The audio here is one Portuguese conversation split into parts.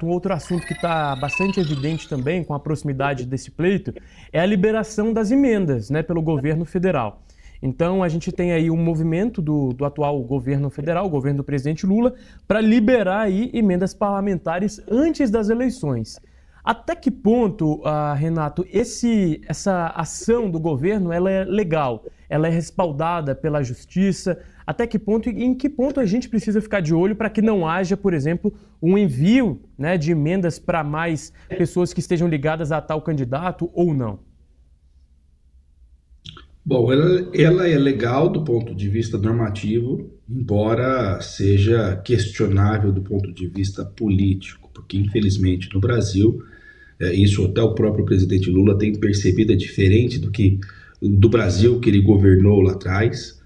Um outro assunto que está bastante evidente também, com a proximidade desse pleito, é a liberação das emendas, né, pelo governo federal. Então, a gente tem aí um movimento do atual governo federal, o governo do presidente Lula, para liberar aí emendas parlamentares antes das eleições. Até que ponto, Renato, essa ação do governo ela é legal? Ela é respaldada pela justiça? Até que ponto e em que ponto a gente precisa ficar de olho para que não haja, por exemplo, um envio, né, de emendas para mais pessoas que estejam ligadas a tal candidato ou não? Bom, ela é legal do ponto de vista normativo, embora seja questionável do ponto de vista político, porque infelizmente no Brasil, isso até o próprio presidente Lula tem percebido, é diferente do Brasil que ele governou lá atrás.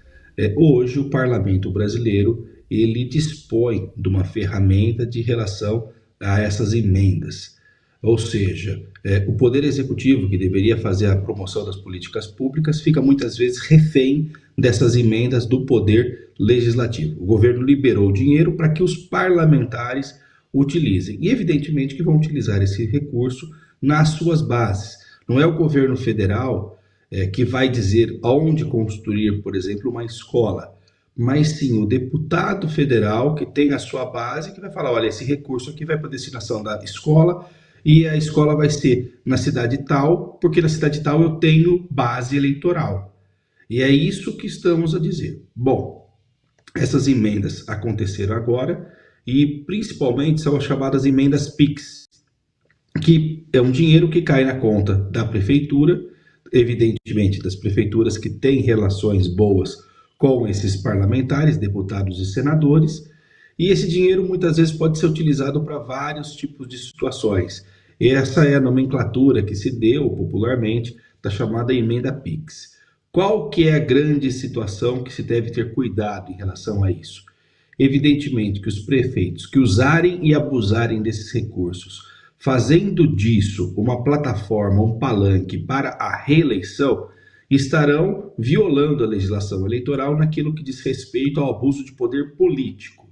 Hoje o parlamento brasileiro ele dispõe de uma ferramenta de relação a essas emendas. Ou seja, o Poder Executivo, que deveria fazer a promoção das políticas públicas, fica muitas vezes refém dessas emendas do Poder Legislativo. O governo liberou dinheiro para que os parlamentares utilizem. E evidentemente que vão utilizar esse recurso nas suas bases. Não é o governo federal que vai dizer onde construir, por exemplo, uma escola, mas sim o deputado federal que tem a sua base que vai falar, olha, esse recurso aqui vai para a destinação da escola e a escola vai ser na cidade tal, porque na cidade tal eu tenho base eleitoral. E é isso que estamos a dizer. Bom, essas emendas aconteceram agora e principalmente são as chamadas emendas PIX, que é um dinheiro que cai na conta da prefeitura, evidentemente das prefeituras que têm relações boas com esses parlamentares, deputados e senadores, e esse dinheiro muitas vezes pode ser utilizado para vários tipos de situações. Essa é a nomenclatura que se deu popularmente da chamada emenda PIX. Qual que é a grande situação que se deve ter cuidado em relação a isso? Evidentemente que os prefeitos que usarem e abusarem desses recursos, fazendo disso uma plataforma, um palanque para a reeleição, estarão violando a legislação eleitoral naquilo que diz respeito ao abuso de poder político.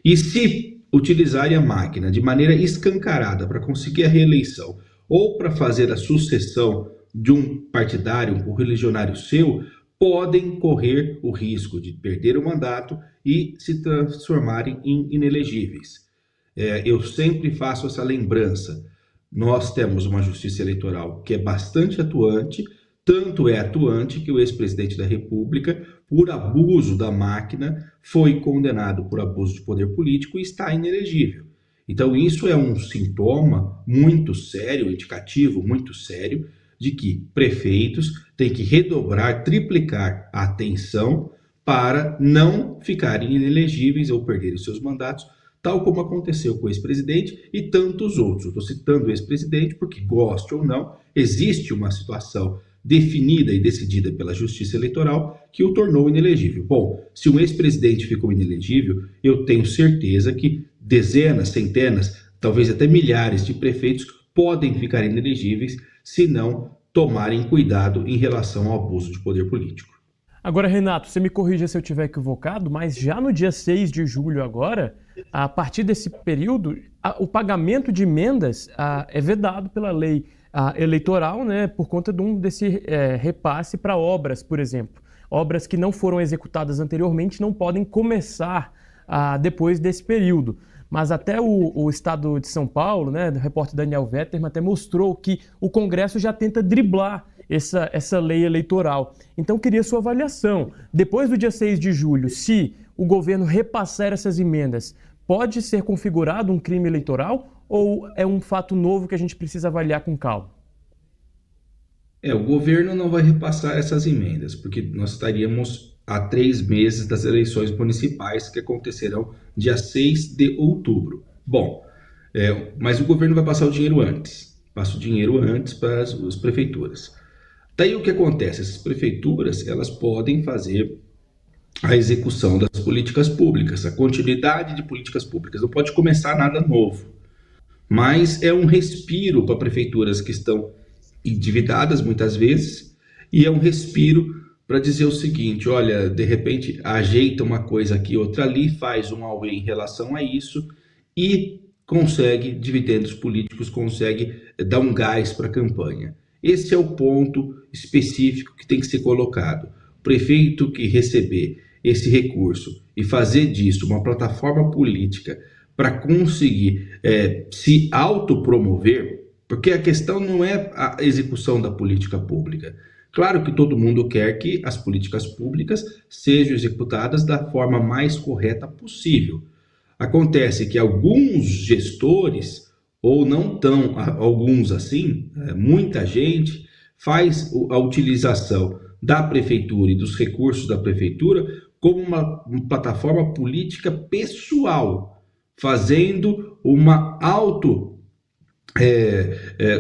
E se utilizarem a máquina de maneira escancarada para conseguir a reeleição ou para fazer a sucessão de um partidário, um correligionário seu, podem correr o risco de perder o mandato e se transformarem em inelegíveis. Eu sempre faço essa lembrança. Nós temos uma justiça eleitoral que é bastante atuante, tanto é atuante que o ex-presidente da República, por abuso da máquina, foi condenado por abuso de poder político e está inelegível. Então isso é um sintoma muito sério, indicativo muito sério, de que prefeitos têm que redobrar, triplicar a atenção para não ficarem inelegíveis ou perderem seus mandatos, tal como aconteceu com o ex-presidente e tantos outros. Eu estou citando o ex-presidente porque, goste ou não, existe uma situação definida e decidida pela Justiça Eleitoral que o tornou inelegível. Bom, se um ex-presidente ficou inelegível, eu tenho certeza que dezenas, centenas, talvez até milhares de prefeitos podem ficar inelegíveis se não tomarem cuidado em relação ao abuso de poder político. Agora, Renato, você me corrija se eu estiver equivocado, mas já no dia 6 de julho agora, a partir desse período, o pagamento de emendas é vedado pela lei eleitoral, né, por conta desse repasse para obras, por exemplo. Obras que não foram executadas anteriormente não podem começar depois desse período. Mas até o estado de São Paulo, né, o repórter Daniel Vetterman até mostrou que o Congresso já tenta driblar essa lei eleitoral. Então, queria sua avaliação. Depois do dia 6 de julho, se o governo repassar essas emendas, pode ser configurado um crime eleitoral ou é um fato novo que a gente precisa avaliar com calma? O governo não vai repassar essas emendas, porque nós estaríamos a 3 meses das eleições municipais que acontecerão dia 6 de outubro. Bom, mas o governo vai passar o dinheiro antes. Passa o dinheiro antes para as prefeituras. Daí o que acontece? Essas prefeituras elas podem fazer a execução das políticas públicas, a continuidade de políticas públicas. Não pode começar nada novo, mas é um respiro para prefeituras que estão endividadas muitas vezes, e é um respiro para dizer o seguinte, olha, de repente ajeita uma coisa aqui, outra ali, faz um auê em relação a isso, e consegue dividendos políticos, consegue dar um gás para a campanha. Esse é o ponto específico que tem que ser colocado. O prefeito que receber esse recurso e fazer disso uma plataforma política para conseguir se autopromover, porque a questão não é a execução da política pública. Claro que todo mundo quer que as políticas públicas sejam executadas da forma mais correta possível. Acontece que alguns gestores, ou não tão alguns assim, muita gente faz a utilização da prefeitura e dos recursos da prefeitura como uma plataforma política pessoal, fazendo uma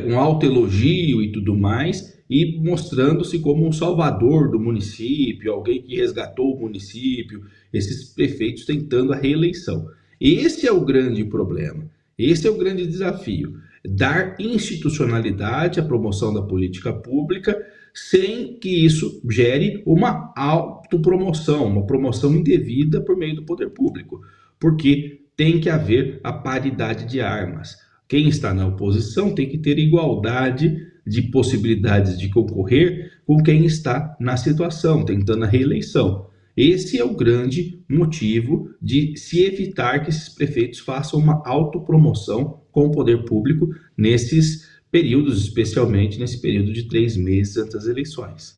um autoelogio e tudo mais, e mostrando-se como um salvador do município, alguém que resgatou o município, esses prefeitos tentando a reeleição. Esse é o grande problema, esse é o grande desafio, dar institucionalidade à promoção da política pública sem que isso gere uma autopromoção, uma promoção indevida por meio do poder público, porque tem que haver a paridade de armas. Quem está na oposição tem que ter igualdade de possibilidades de concorrer com quem está na situação, tentando a reeleição. Esse é o grande motivo de se evitar que esses prefeitos façam uma autopromoção com o poder público nesses períodos, especialmente nesse período de 3 meses antes das eleições.